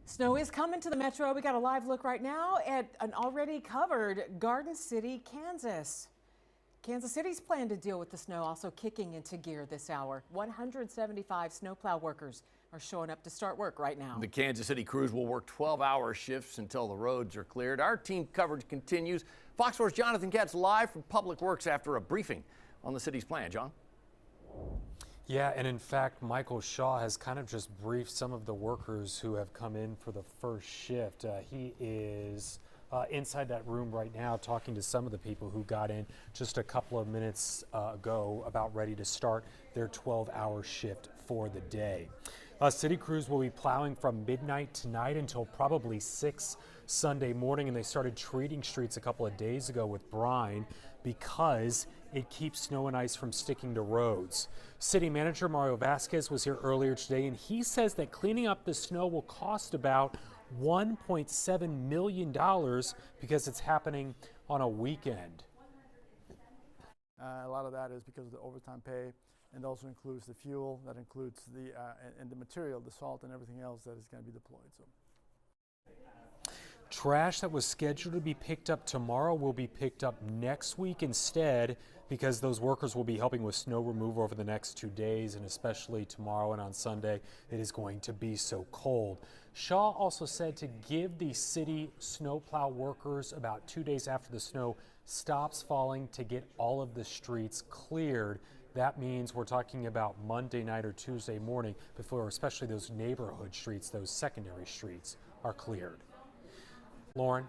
Snow is coming to the metro. We got a live look right now at an already covered Garden City, Kansas. Kansas City's plan to deal with the snow also kicking into gear this hour. 175 snowplow workers are showing up to start work right now. The Kansas City crews will work 12-hour shifts until the roads are cleared. Our team coverage continues. Fox 4's Jonathan Katz live from Public Works after a briefing on the city's plan. John? Yeah, and in fact, Michael Shaw has kind of just briefed some of the workers who have come in for the first shift. He is inside that room right now talking to some of the people who got in just a couple of minutes ago, about ready to start their 12-hour shift for the day. City crews will be plowing from midnight tonight until probably 6 Sunday morning, and they started treating streets a couple of days ago with brine because it keeps snow and ice from sticking to roads. City Manager Mario Vasquez was here earlier today, and he says that cleaning up the snow will cost about $1.7 million because it's happening on a weekend. A lot of that is because of the overtime pay, and also includes the fuel, that includes the and the material, the salt and everything else that is going to be deployed. So. Trash that was scheduled to be picked up tomorrow will be picked up next week instead, because those workers will be helping with snow removal over the next 2 days, and especially tomorrow and on Sunday. It is going to be so cold. Shaw also said to give the city snowplow workers about 2 days after the snow stops falling to get all of the streets cleared. That means we're talking about Monday night or Tuesday morning before especially those neighborhood streets, those secondary streets, are cleared. Lauren?